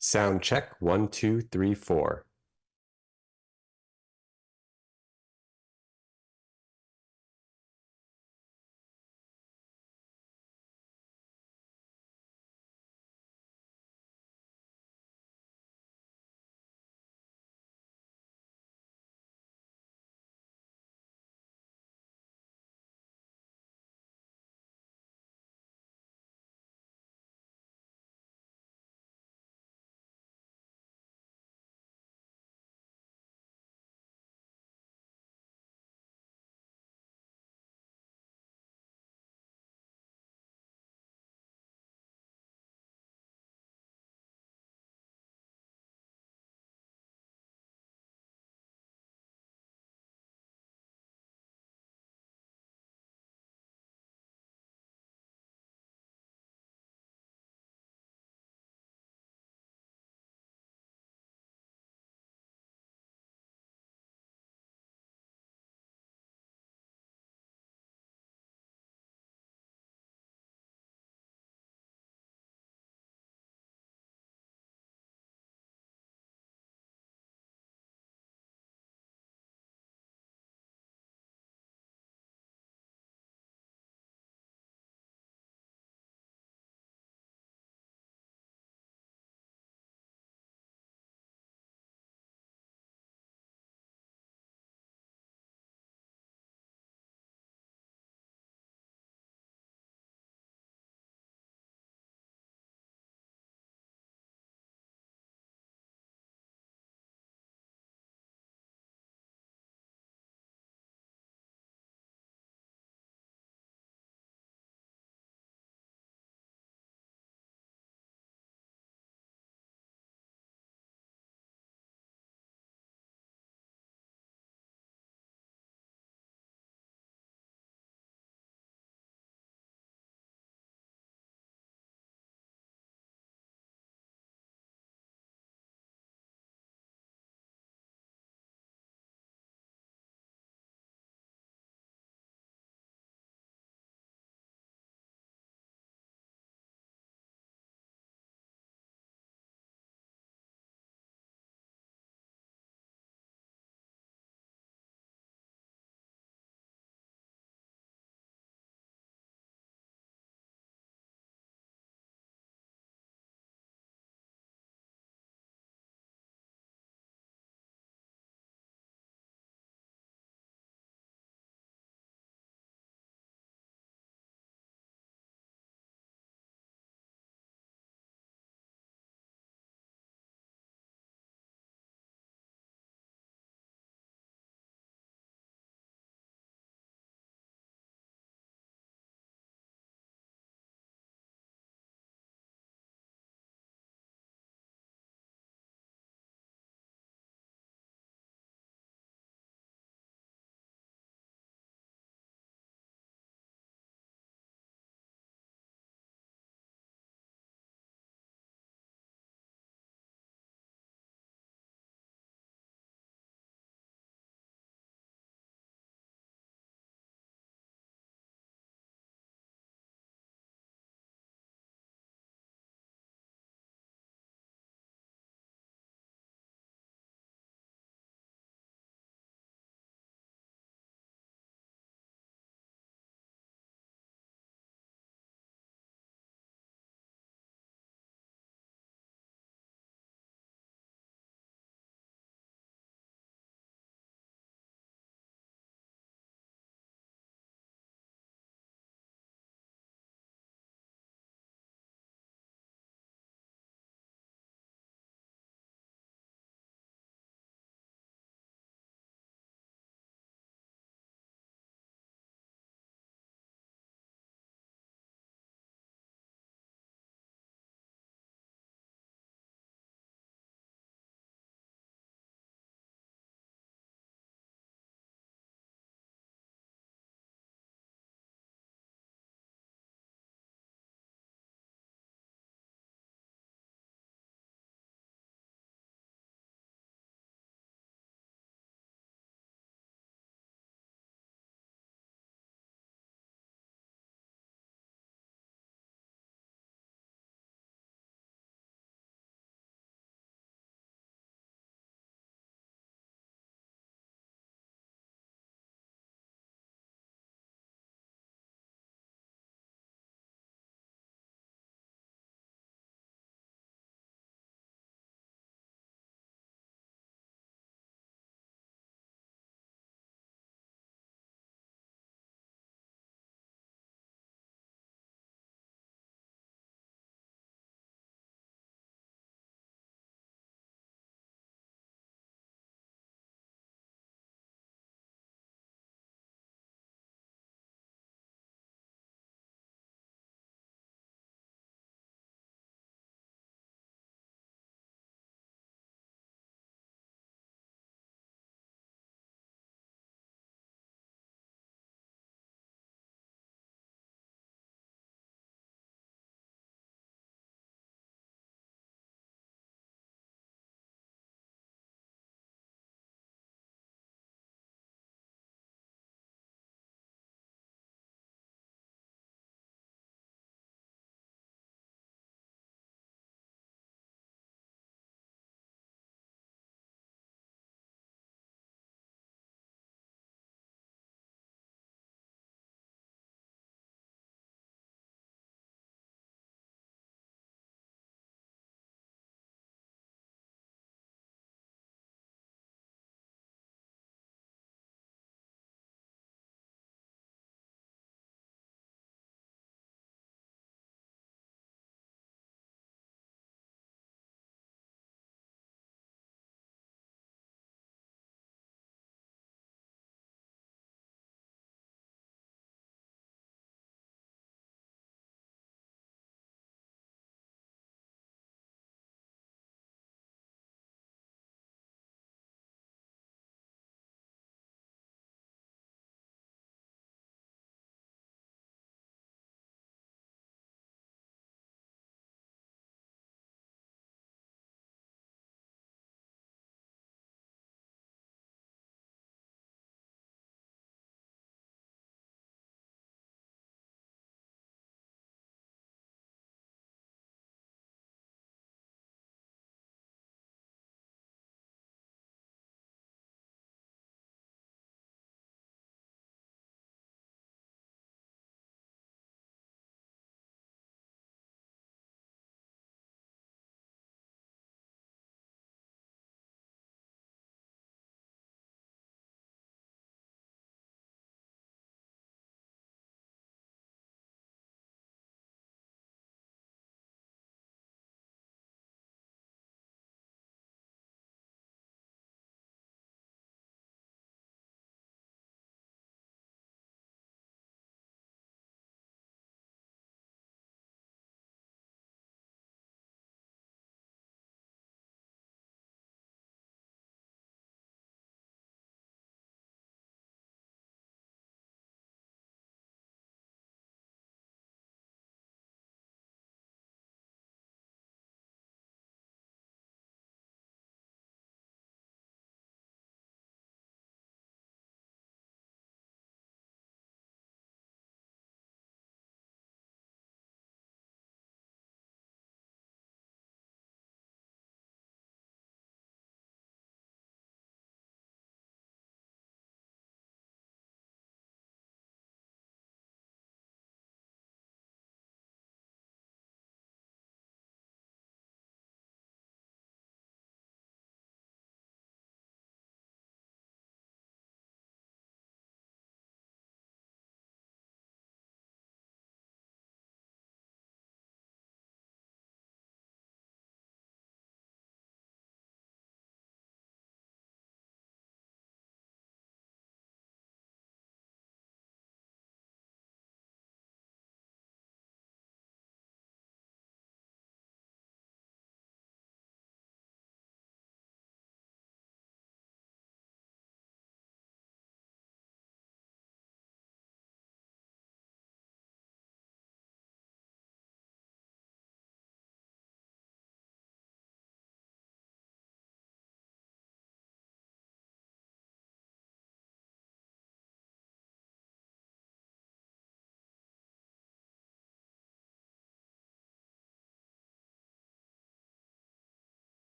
Sound check 1, 2, 3, 4.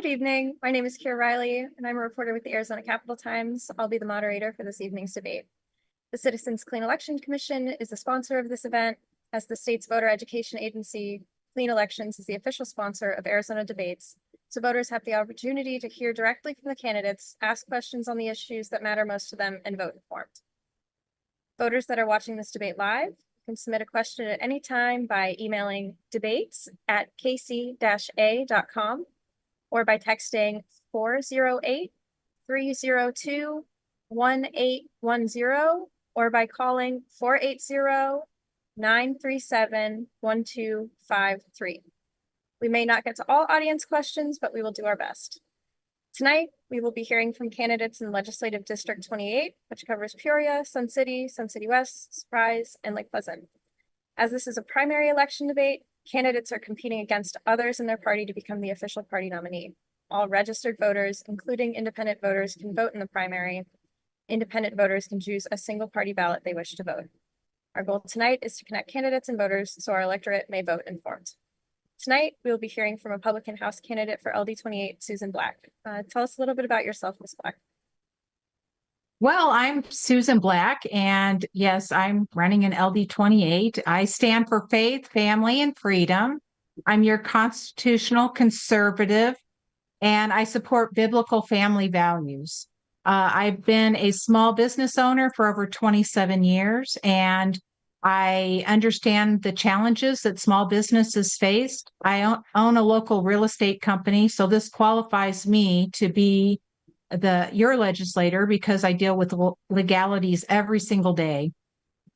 Good evening. My name is Kira Riley, and I'm a reporter with the Arizona Capitol Times. I'll be the moderator for this evening's debate. The Citizens Clean Election Commission is the sponsor of this event. As the state's voter education agency, Clean Elections is the official sponsor of Arizona debates, so voters have the opportunity to hear directly from the candidates, ask questions on the issues that matter most to them, and vote informed. Voters that are watching this debate live can submit a question at any time by emailing debates@kc-a.com or by texting 408-302-1810 or by calling 480-937-1253. We may not get to all audience questions, but we will do our best. Tonight, we will be hearing from candidates in Legislative District 28, which covers Peoria, Sun City West, Surprise, and Lake Pleasant. As this is a primary election debate, candidates are competing against others in their party to become the official party nominee. All registered voters, including independent voters, can vote in the primary. Independent voters can choose a single party ballot they wish to vote. Our goal tonight is to connect candidates and voters so our electorate may vote informed. Tonight, we will be hearing from Republican House candidate for LD28, Susan Black. Tell us a little bit about yourself, Ms. Black. Well, I'm Susan Black, and yes, I'm running an LD28. I stand for faith, family, and freedom. I'm your constitutional conservative, and I support biblical family values. I've been a small business owner for over 27 years, and I understand the challenges that small businesses face. I own a local real estate company, so this qualifies me to be your legislator because I deal with legalities every single day.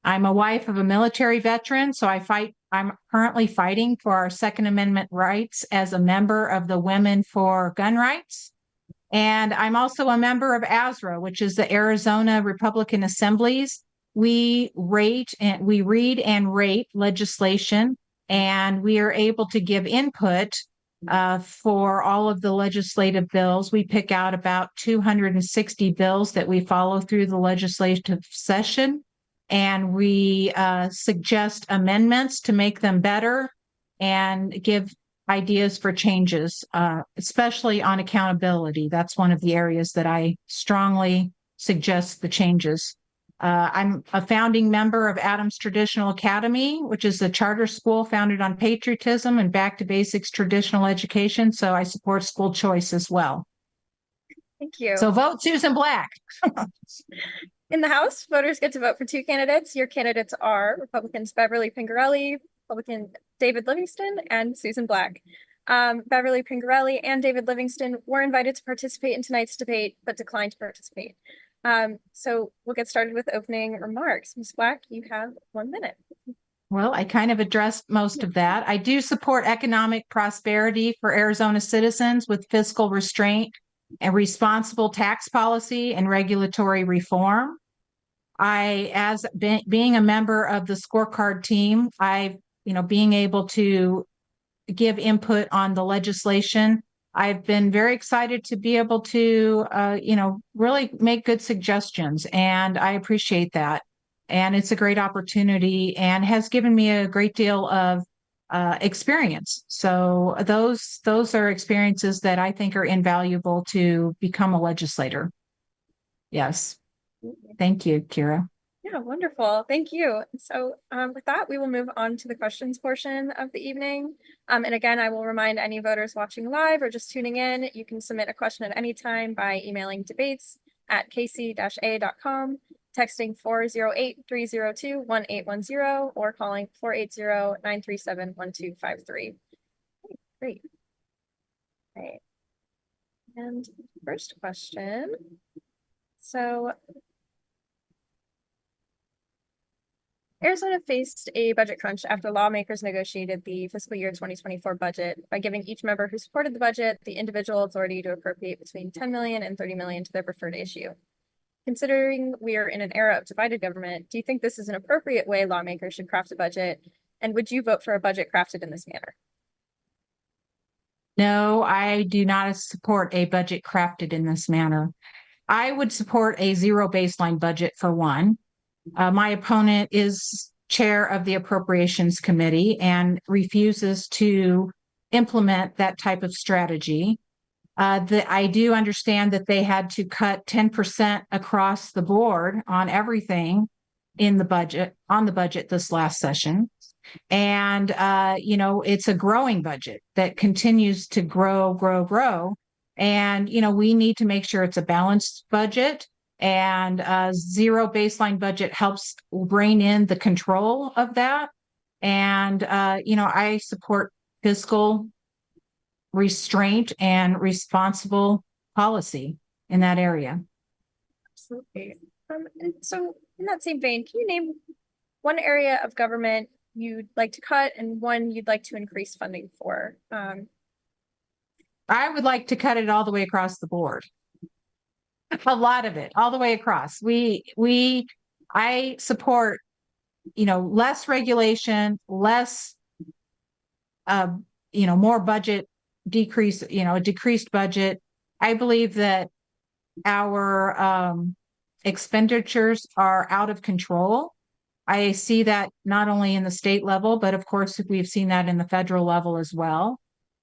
I'm a wife of a military veteran, so I'm currently fighting for our Second Amendment rights as a member of the Women for Gun Rights. And I'm also a member of ASRA, which is the Arizona Republican Assemblies. We read and rate legislation, and we are able to give input for all of the legislative bills. We pick out about 260 bills that we follow through the legislative session, and we suggest amendments to make them better and give ideas for changes, especially on accountability. That's one of the areas that I strongly suggest the changes. I'm a founding member of Adams Traditional Academy, which is a charter school founded on patriotism and back to basics traditional education. So I support school choice as well. Thank you. So vote Susan Black. In the House, voters get to vote for two candidates. Your candidates are Republicans Beverly Pingerelli, Republican David Livingston, and Susan Black. Beverly Pingerelli and David Livingston were invited to participate in tonight's debate, but declined to participate. So we'll get started with opening remarks. Ms. Black, you have 1 minute. Well, I kind of addressed most of that. I do support economic prosperity for Arizona citizens with fiscal restraint and responsible tax policy and regulatory reform. Being a member of the scorecard team, being able to give input on the legislation, I've been very excited to be able to, really make good suggestions, and I appreciate that. And it's a great opportunity and has given me a great deal of experience. So those are experiences that I think are invaluable to become a legislator. Yes. Thank you, Kira. Yeah, wonderful. Thank you. So with that, we will move on to the questions portion of the evening. And again, I will remind any voters watching live or just tuning in, you can submit a question at any time by emailing debates@kc-a.com, texting 408-302-1810, or calling 480-937-1253. Great. Okay. And first question. So Arizona faced a budget crunch after lawmakers negotiated the fiscal year 2024 budget by giving each member who supported the budget the individual authority to appropriate between $10 million and $30 million to their preferred issue. Considering we are in an era of divided government, do you think this is an appropriate way lawmakers should craft a budget? And would you vote for a budget crafted in this manner? No, I do not support a budget crafted in this manner. I would support a zero baseline budget for one. My opponent is chair of the Appropriations Committee and refuses to implement that type of strategy. I do understand that they had to cut 10% across the board on everything in the budget, on the budget this last session. And, it's a growing budget that continues to grow. And, we need to make sure it's a balanced budget, and zero baseline budget helps rein in the control of that. And, I support fiscal restraint and responsible policy in that area. Absolutely. And so in that same vein, can you name one area of government you'd like to cut and one you'd like to increase funding for? I would like to cut it all the way across the board. A lot of it, all the way across. I support, less regulation, less, more budget decrease, a decreased budget. I believe that our expenditures are out of control. I see that not only in the state level, but of course, we've seen that in the federal level as well.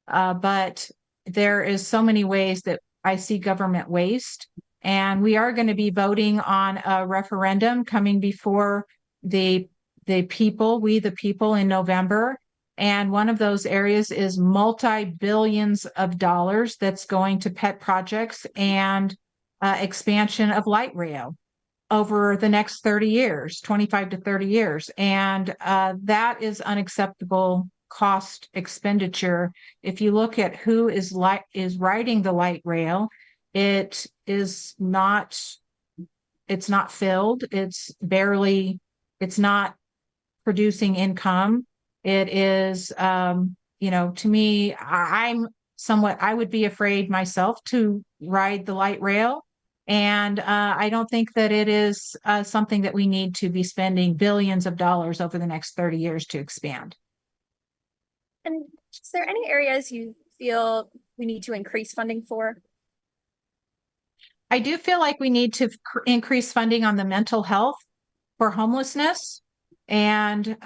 But there is so many ways that I see government waste. And we are going to be voting on a referendum coming before the people, we the people, in November. And one of those areas is multi-billions of dollars that's going to pet projects and expansion of light rail over the next 30 years, 25 to 30 years. And that is unacceptable cost expenditure. If you look at who is riding the light rail, it's not filled. It's not producing income. It is, to me, I would be afraid myself to ride the light rail. And I don't think that it is something that we need to be spending billions of dollars over the next 30 years to expand. And is there any areas you feel we need to increase funding for? I do feel like we need to increase funding on the mental health for homelessness. And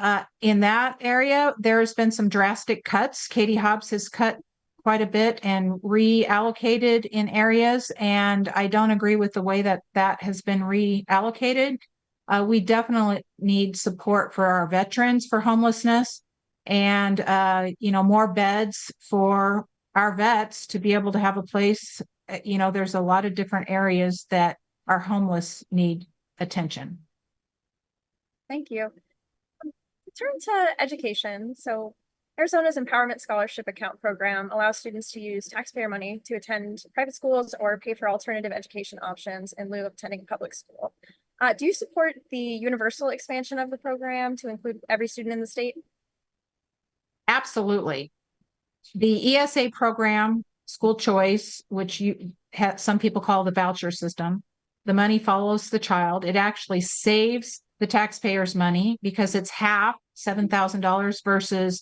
in that area, there's been some drastic cuts. Katie Hobbs has cut quite a bit and reallocated in areas. And I don't agree with the way that has been reallocated. We definitely need support for our veterans for homelessness, and, more beds for our vets to be able to have a place. There's a lot of different areas that our homeless need attention. Thank you. Turn to education. So Arizona's Empowerment Scholarship Account program allows students to use taxpayer money to attend private schools or pay for alternative education options in lieu of attending public school. Do you support the universal expansion of the program to include every student in the state? Absolutely. The ESA program, school choice, which some people call the voucher system, the money follows the child. It actually saves the taxpayers money because it's half, $7,000 versus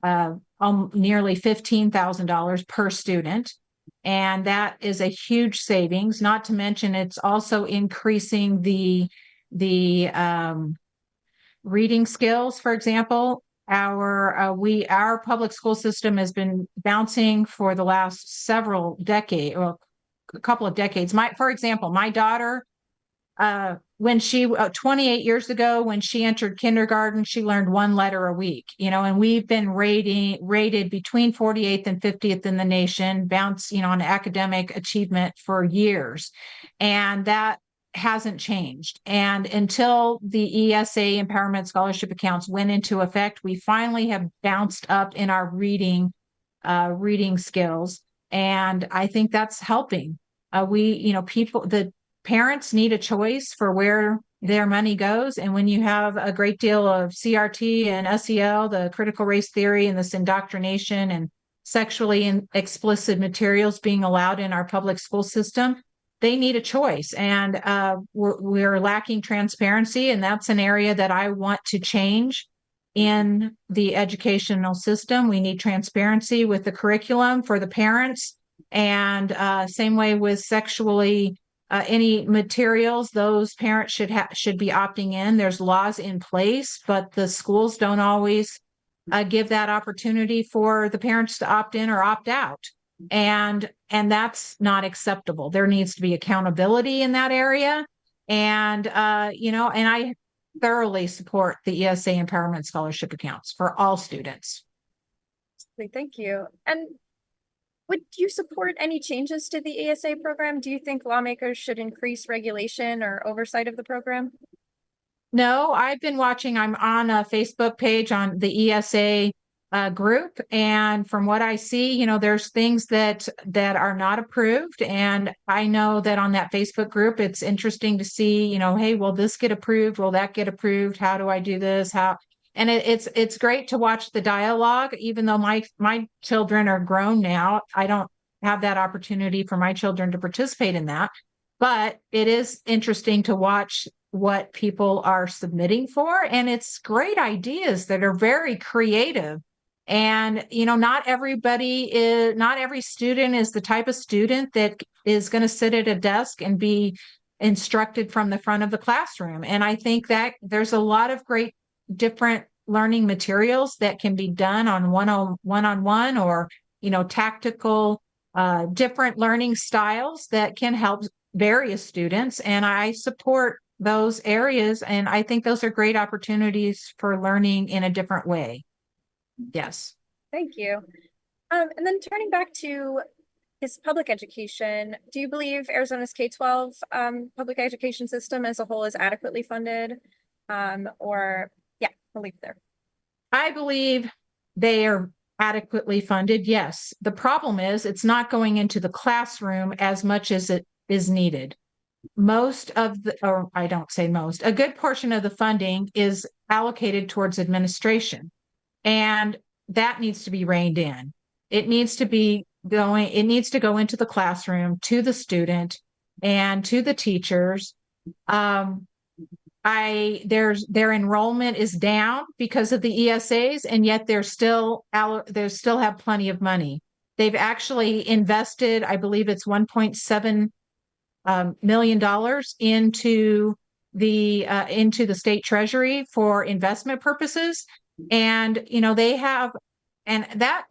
nearly $15,000 per student. And that is a huge savings, not to mention it's also increasing the reading skills. For example, our public school system has been bouncing for the last several decades, or a couple of decades. For example, my daughter, when she 28 years ago, when she entered kindergarten, she learned one letter a week, and we've been rated between 48th and 50th in the nation, on academic achievement for years. And that hasn't changed. And until the ESA Empowerment Scholarship Accounts went into effect, we finally have bounced up in our reading skills. And I think that's helping. The parents need a choice for where their money goes. And when you have a great deal of CRT and SEL, the critical race theory, and this indoctrination and sexually explicit materials being allowed in our public school system, they need a choice. And we're lacking transparency. And that's an area that I want to change in the educational system. We need transparency with the curriculum for the parents. And same way with sexually any materials, those parents should be opting in. There's laws in place, but the schools don't always give that opportunity for the parents to opt in or opt out. And that's not acceptable. There needs to be accountability in that area. And, and I thoroughly support the ESA Empowerment Scholarship accounts for all students. Thank you. And would you support any changes to the ESA program? Do you think lawmakers should increase regulation or oversight of the program? No, I've been watching. I'm on a Facebook page on the ESA group, and from what I see, there's things that are not approved. And I know that on that Facebook group, it's interesting to see, hey, will this get approved? Will that get approved? How do I do this? How? And it's great to watch the dialogue, even though my children are grown now. I don't have that opportunity for my children to participate in that, but it is interesting to watch what people are submitting for. And it's great ideas that are very creative. And, not every student is the type of student that is going to sit at a desk and be instructed from the front of the classroom. And I think that there's a lot of great different learning materials that can be done on one-on-one or, tactical, different learning styles that can help various students. And I support those areas. And I think those are great opportunities for learning in a different way. Yes. Thank you. And then turning back to his public education, do you believe Arizona's K-12 public education system as a whole is adequately funded? I'll leave it there. I believe they are adequately funded. Yes. The problem is it's not going into the classroom as much as it is needed. A good portion of the funding is allocated towards administration, and that needs to be reined in. It needs to go into the classroom, to the student and to the teachers. Their enrollment is down because of the ESAs, and yet they still have plenty of money. They've actually invested, I believe it's $1.7 million into the state treasury for investment purposes. And they have, and that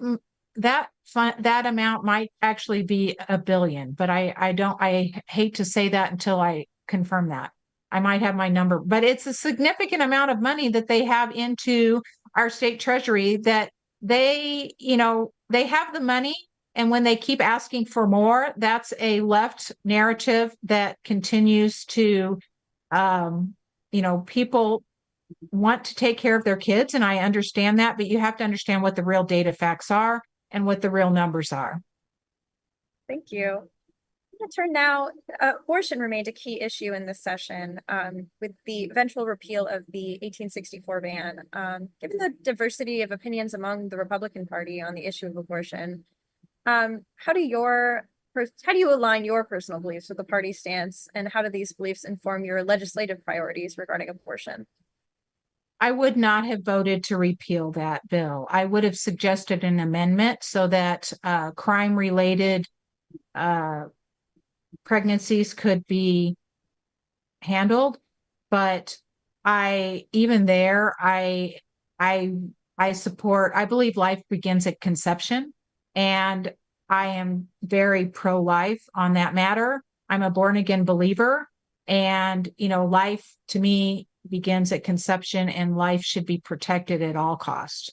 amount might actually be $1 billion, but I hate to say that until I confirm that. I might have my number, but it's a significant amount of money that they have into our state treasury that they have the money. And when they keep asking for more, that's a left narrative that continues to, people want to take care of their kids. And I understand that, but you have to understand what the real data facts are and what the real numbers are. Thank you. I'm going to turn now, abortion remained a key issue in this session with the eventual repeal of the 1864 ban. Given the diversity of opinions among the Republican Party on the issue of abortion, how do you align your personal beliefs with the party stance, and how do these beliefs inform your legislative priorities regarding abortion? I would not have voted to repeal that bill. I would have suggested an amendment so that crime-related pregnancies could be handled. But I believe life begins at conception, and I am very pro-life on that matter. I'm a born-again believer, and life to me begins at conception, and life should be protected at all costs.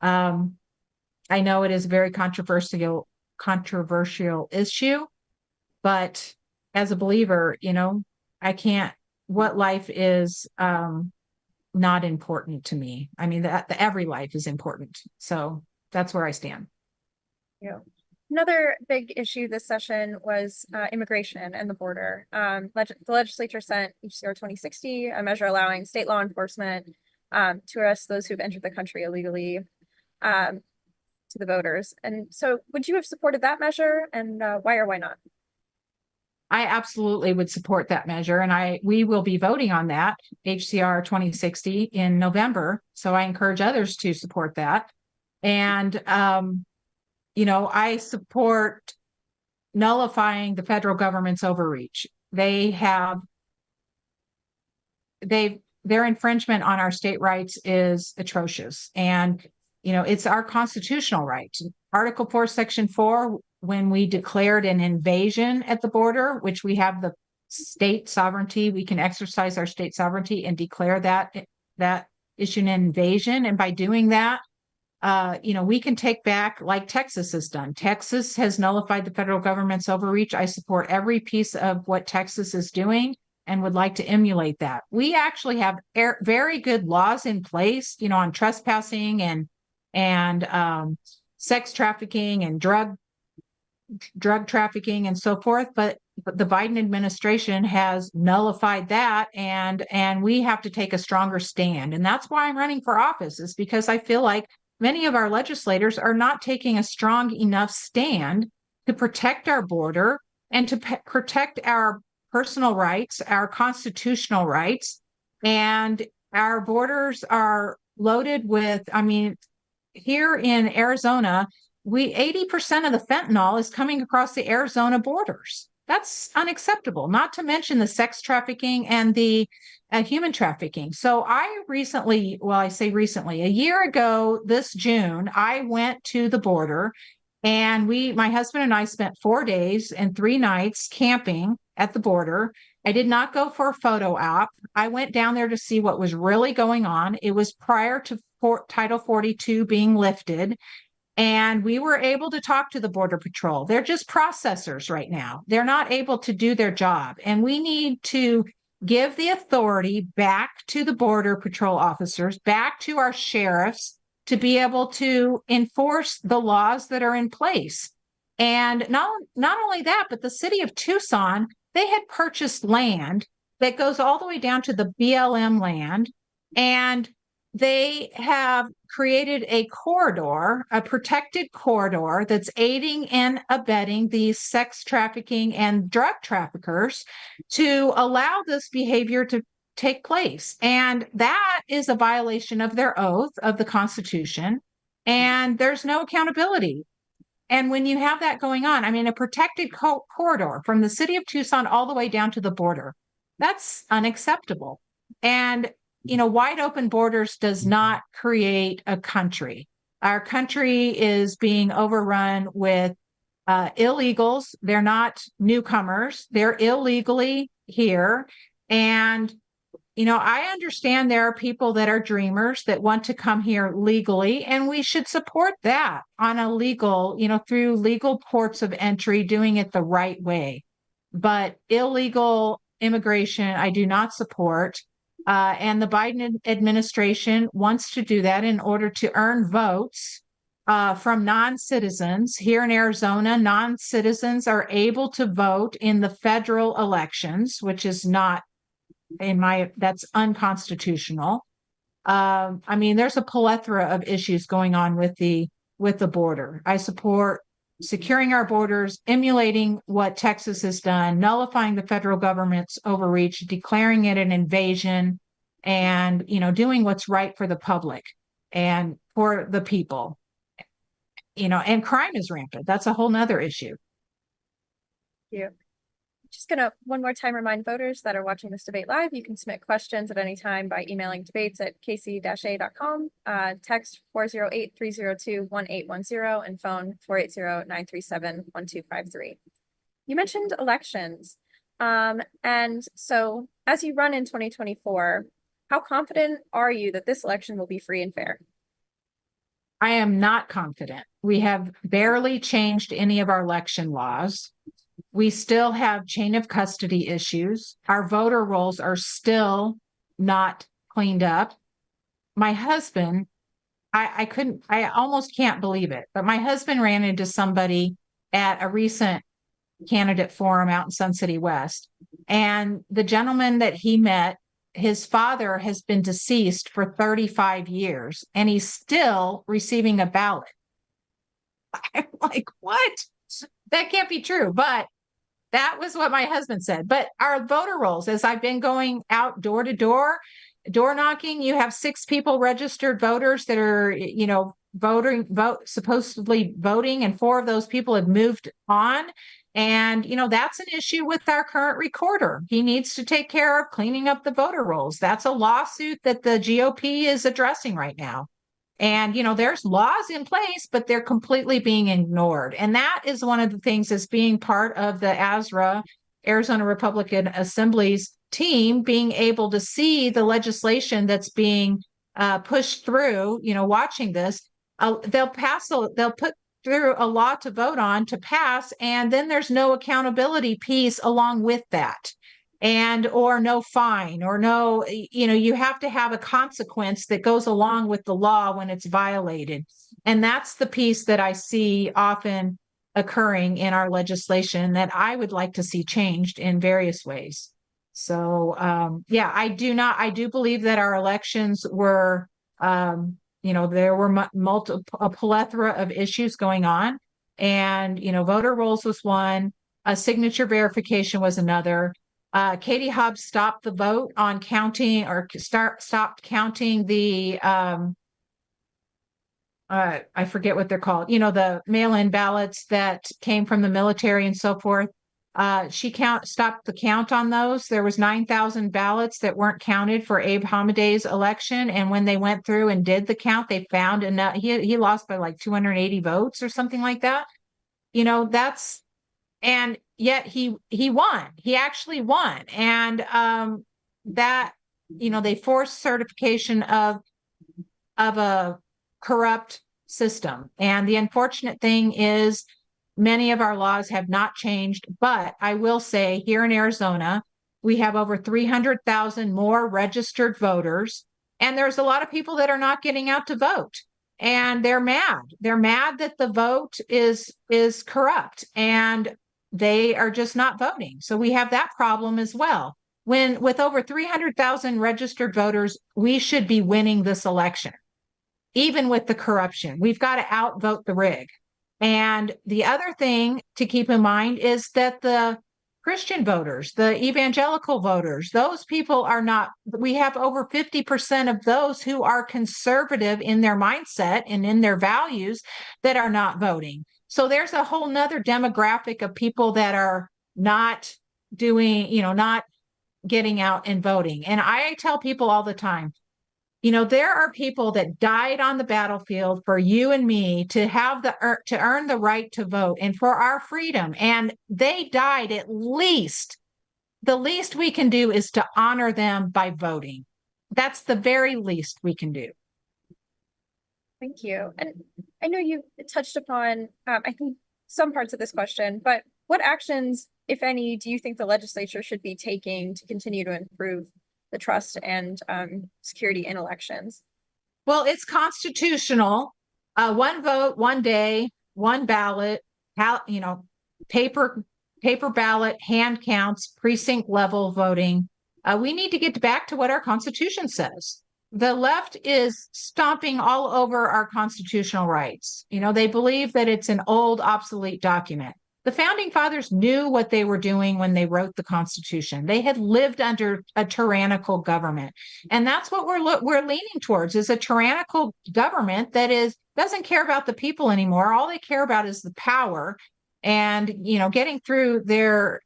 I know it is a very controversial issue, but as a believer, what life is not important to me. I mean, every life is important. So that's where I stand. Yeah. Another big issue this session was immigration and the border. The legislature sent HCR 2060, a measure allowing state law enforcement to arrest those who've entered the country illegally, to the voters. And so would you have supported that measure, and why or why not? I absolutely would support that measure, and we will be voting on that HCR 2060 in November. So I encourage others to support that. And I support nullifying the federal government's overreach. Their infringement on our state rights is atrocious. And, it's our constitutional rights. Article 4, Section 4 when we declared an invasion at the border, which we have the state sovereignty, we can exercise our state sovereignty and declare that issue an invasion. And by doing that, we can take back, like Texas has done. Texas has nullified the federal government's overreach. I support every piece of what Texas is doing and would like to emulate that. We actually have very good laws in place, on trespassing and sex trafficking and drug trafficking and so forth. But the Biden administration has nullified that, and we have to take a stronger stand. And that's why I'm running for office, is because I feel like many of our legislators are not taking a strong enough stand to protect our border and to protect our personal rights, our constitutional rights. And our borders are loaded with, here in Arizona, 80% of the fentanyl is coming across the Arizona borders. That's unacceptable, not to mention the sex trafficking and the human trafficking. So I say recently, a year ago this June, I went to the border, and my husband and I spent 4 days and 3 nights camping at the border. I did not go for a photo op. I went down there to see what was really going on. It was prior to Title 42 being lifted. And we were able to talk to the Border Patrol. They're just processors right now. They're not able to do their job. And we need to give the authority back to the Border Patrol officers, back to our sheriffs, to be able to enforce the laws that are in place. And not only that, but the city of Tucson, they had purchased land that goes all the way down to the BLM land. And they have created a corridor, a protected corridor that's aiding and abetting these sex trafficking and drug traffickers to allow this behavior to take place. And that is a violation of their oath of the Constitution. And there's no accountability. And when you have that going on, a protected corridor from the city of Tucson all the way down to the border, that's unacceptable. And wide open borders does not create a country. Our country is being overrun with illegals. They're not newcomers. They're illegally here. And, I understand there are people that are dreamers that want to come here legally, and we should support that on a legal, through legal ports of entry, doing it the right way. But illegal immigration, I do not support. And the Biden administration wants to do that in order to earn votes from non-citizens. Here in Arizona, non-citizens are able to vote in the federal elections, which is not, that's unconstitutional. There's a plethora of issues going on with the border. I support securing our borders, emulating what Texas has done, nullifying the federal government's overreach, declaring it an invasion, and, doing what's right for the public and for the people. And crime is rampant. That's a whole nother issue. Thank you. Just gonna one more time remind voters that are watching this debate live, you can submit questions at any time by emailing debates@kc-a.com, text 408-302-1810, and phone 480-937-1253. You mentioned elections. And so as you run in 2024, how confident are you that this election will be free and fair? I am not confident. We have barely changed any of our election laws. We still have chain of custody issues. Our voter rolls are still not cleaned up. My husband, I almost can't believe it, but my husband ran into somebody at a recent candidate forum out in Sun City West. And the gentleman that he met, his father has been deceased for 35 years, and he's still receiving a ballot. I'm like, what? That can't be true. But that was what my husband said. But our voter rolls, as I've been going out door to door knocking, you have 6 people registered voters that are, supposedly voting, and 4 of those people have moved on. And, that's an issue with our current recorder. He needs to take care of cleaning up the voter rolls. That's a lawsuit that the GOP is addressing right now. And, there's laws in place, but they're completely being ignored. And that is one of the things as being part of the ASRA, Arizona Republican Assembly's team, being able to see the legislation that's being pushed through, watching this. They'll put through a law to vote on to pass, and then there's no accountability piece along with that, or no fine, or no, you have to have a consequence that goes along with the law when it's violated. And that's the piece that I see often occurring in our legislation that I would like to see changed in various ways. So I do believe that our elections were there were a plethora of issues going on, and voter rolls was one, signature verification was another. Katie Hobbs stopped the vote on counting, or stopped counting the I forget what they're called, the mail-in ballots that came from the military and so forth. She stopped the count on those. There was 9,000 ballots that weren't counted for Abe Hamadeh's election. And when they went through and did the count, they found enough. He lost by like 280 votes or something like that. And yet he won. He actually won. And that, they forced certification of a corrupt system. And the unfortunate thing is, many of our laws have not changed, but I will say here in Arizona, we have over 300,000 more registered voters, and there's a lot of people that are not getting out to vote, and they're mad. They're mad that the vote is corrupt, and they are just not voting. So we have that problem as well. With over 300,000 registered voters, we should be winning this election, even with the corruption. We've got to outvote the rig. And the other thing to keep in mind is that the Christian voters, the evangelical voters, those people are not, we have over 50% of those who are conservative in their mindset and in their values that are not voting. So there's a whole nother demographic of people that are not doing, not getting out and voting. And I tell people all the time, there are people that died on the battlefield for you and me to have to earn the right to vote and for our freedom. And they died. The least we can do is to honor them by voting. That's the very least we can do. Thank you. And I know you touched upon, I think, some parts of this question, but what actions, if any, do you think the legislature should be taking to continue to improve the trust and security in elections? Well, it's constitutional. One vote, one day, one ballot, paper ballot, hand counts, precinct level voting. We need to get back to what our Constitution says. The left is stomping all over our constitutional rights. They believe that it's an old, obsolete document. The founding fathers knew what they were doing when they wrote the Constitution. They had lived under a tyrannical government. And that's what we're leaning towards, is a tyrannical government that doesn't care about the people anymore. All they care about is the power and, getting through their,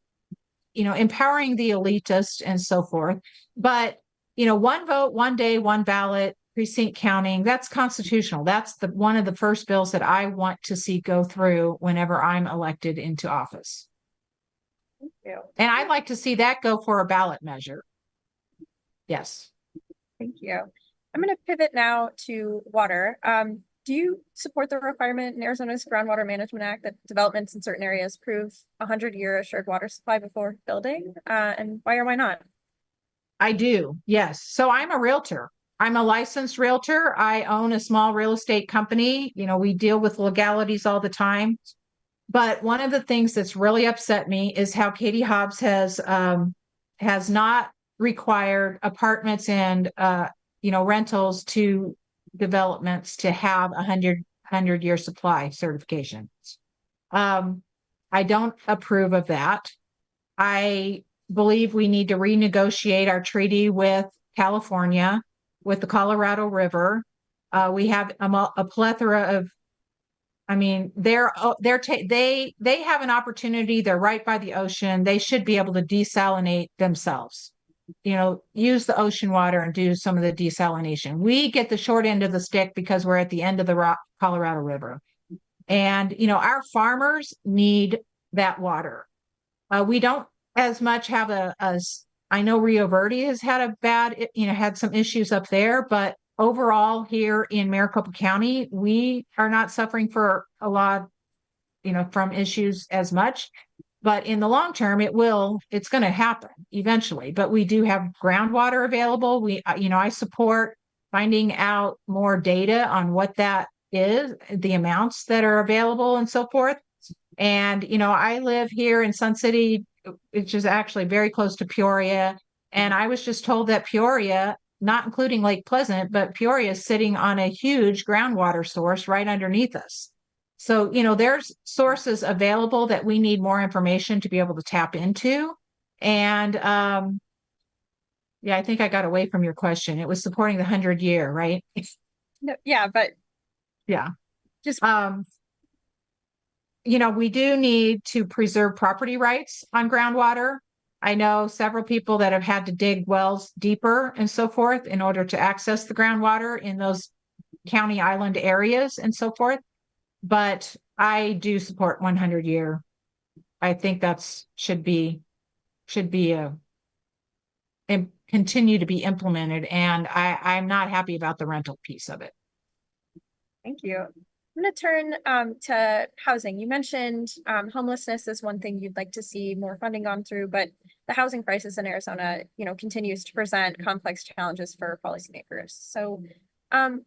empowering the elitists and so forth. But, one vote, one day, one ballot, precinct counting, that's constitutional. That's one of the first bills that I want to see go through whenever I'm elected into office. Thank you. And I'd like to see that go for a ballot measure. Yes. Thank you. I'm going to pivot now to water. Do you support the requirement in Arizona's Groundwater Management Act that developments in certain areas prove 100-year assured water supply before building? And why or why not? I do, yes. So I'm a realtor. I'm a licensed realtor. I own a small real estate company. We deal with legalities all the time. But one of the things that's really upset me is how Katie Hobbs has not required apartments and rentals to developments to have 100-year supply certification. I don't approve of that. I believe we need to renegotiate our treaty with California, with the Colorado River. We have a plethora of, they have an opportunity. They're right by the ocean. They should be able to desalinate themselves. use the ocean water and do some of the desalination. We get the short end of the stick because we're at the end of the Colorado River. And, our farmers need that water. We don't as much have I know Rio Verde has had a bad, had some issues up there, but overall here in Maricopa County, we are not suffering for a lot, from issues as much. But in the long term, it's going to happen eventually. But we do have groundwater available. I support finding out more data on what that is, the amounts that are available and so forth. And, I live here in Sun City, which is actually very close to Peoria. And I was just told that Peoria, not including Lake Pleasant, but Peoria is sitting on a huge groundwater source right underneath us. So, there's sources available that we need more information to be able to tap into. And yeah, I think I got away from your question. It was supporting the 100-year, right? No, yeah, but yeah. just we do need to preserve property rights on groundwater. I know several people that have had to dig wells deeper and so forth in order to access the groundwater in those county island areas and so forth. But I do support 100-year. I think should be and continue to be implemented. And I'm not happy about the rental piece of it. Thank you. I'm going to turn to housing. You mentioned homelessness is one thing you'd like to see more funding gone through, but the housing crisis in Arizona, continues to present complex challenges for policymakers. So can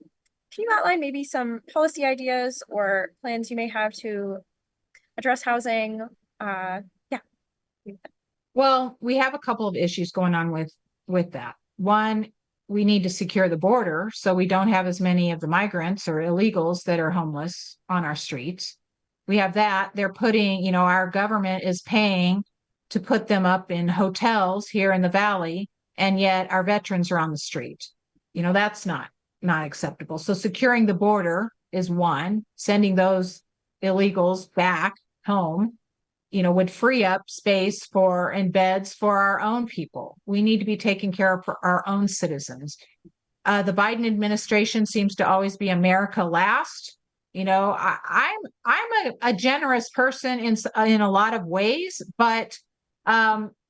you outline maybe some policy ideas or plans you may have to address housing? Yeah. Well, we have a couple of issues going on with that. One, we need to secure the border so we don't have as many of the migrants or illegals that are homeless on our streets. We have that. They're putting, our government is paying to put them up in hotels here in the valley, and yet our veterans are on the street. That's not acceptable. So securing the border is one. Sending those illegals back home, would free up space and beds for our own people. We need to be taking care of our own citizens. The Biden administration seems to always be America last. I'm a generous person in a lot of ways, but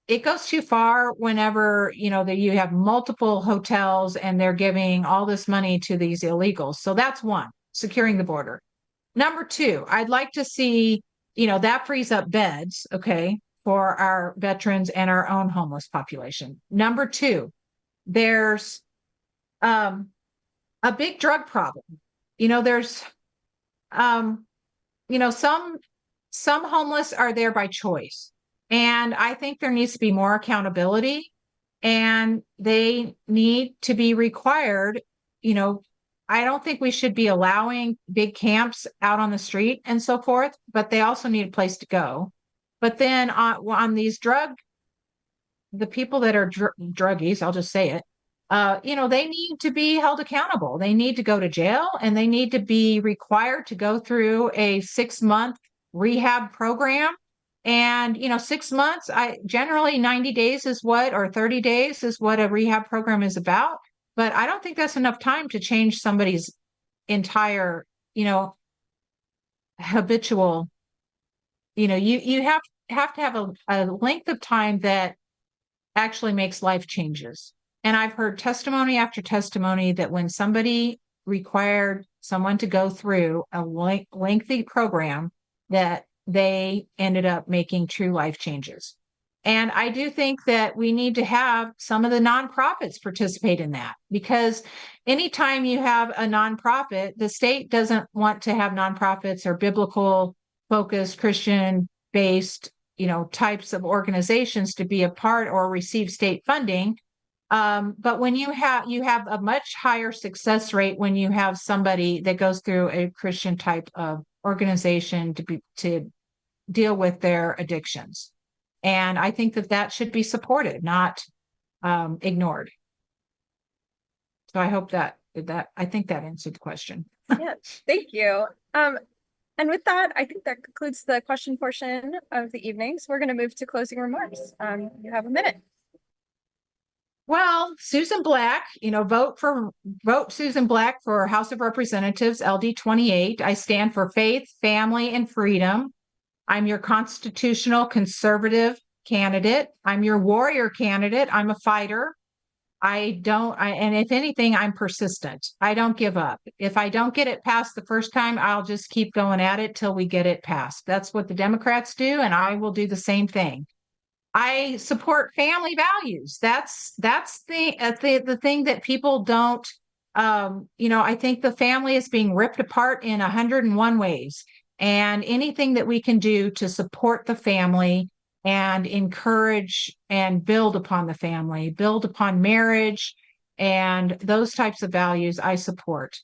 it goes too far whenever that you have multiple hotels and they're giving all this money to these illegals. So that's one, securing the border. Number two, I'd like to see that frees up beds, okay, for our veterans and our own homeless population. Number two, there's a big drug problem. There's some homeless are there by choice. And I think there needs to be more accountability, and they need to be required. I don't think we should be allowing big camps out on the street and so forth, but they also need a place to go. But then on these the people that are druggies, I'll just say it, they need to be held accountable. They need to go to jail, and they need to be required to go through a 6-month rehab program. And, 6 months, generally 90 days or 30 days is what a rehab program is about. But I don't think that's enough time to change somebody's entire, habitual, you have to have a length of time that actually makes life changes. And I've heard testimony after testimony that when somebody required someone to go through a lengthy program, that they ended up making true life changes. And I do think that we need to have some of the nonprofits participate in that, because anytime you have a nonprofit, the state doesn't want to have nonprofits or biblical focused, Christian based, types of organizations to be a part or receive state funding. But when you have a much higher success rate when you have somebody that goes through a Christian type of organization to deal with their addictions. And I think that should be supported, not ignored. So I hope I think that answered the question. Yeah, thank you. And with that, I think that concludes the question portion of the evening. So we're going to move to closing remarks. You have a minute. Well, Susan Black, vote Susan Black for House of Representatives, LD28. I stand for faith, family, and freedom. I'm your constitutional conservative candidate. I'm your warrior candidate. I'm a fighter. And if anything, I'm persistent. I don't give up. If I don't get it passed the first time, I'll just keep going at it till we get it passed. That's what the Democrats do, and I will do the same thing. I support family values. That's the thing that people don't. I think the family is being ripped apart in 101 ways, and anything that we can do to support the family and encourage and build upon the family, build upon marriage, and those types of values, I support.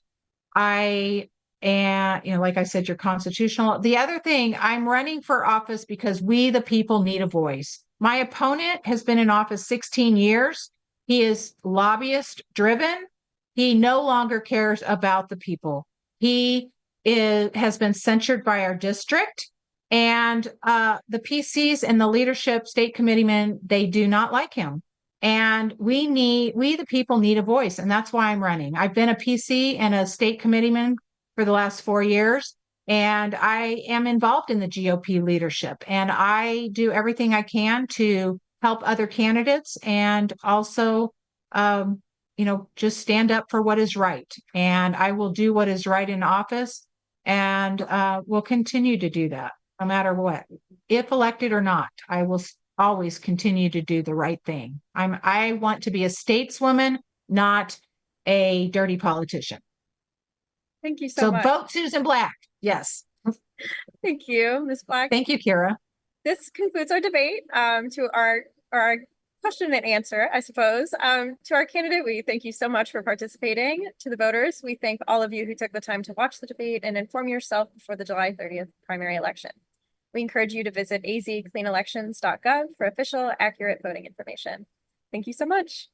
Like I said, you're constitutional. The other thing, I'm running for office because we, the people, need a voice. My opponent has been in office 16 years. He is lobbyist driven. He no longer cares about the people. Has been censured by our district. And the PCs and the leadership, state committeemen, they do not like him. And we, the people, need a voice. And that's why I'm running. I've been a PC and a state committeeman for the last 4 years. And I am involved in the GOP leadership. And I do everything I can to help other candidates and also, just stand up for what is right. And I will do what is right in office. And will continue to do that no matter what. If elected or not, I will always continue to do the right thing. I want to be a stateswoman, not a dirty politician. Thank you so much. Vote Susan Black. Yes. Thank you, Ms. Black. Thank you, Kira. This concludes our debate to our question and answer, I suppose. To our candidate, we thank you so much for participating. To the voters, we thank all of you who took the time to watch the debate and inform yourself before the July 30th primary election. We encourage you to visit azcleanelections.gov for official, accurate voting information. Thank you so much.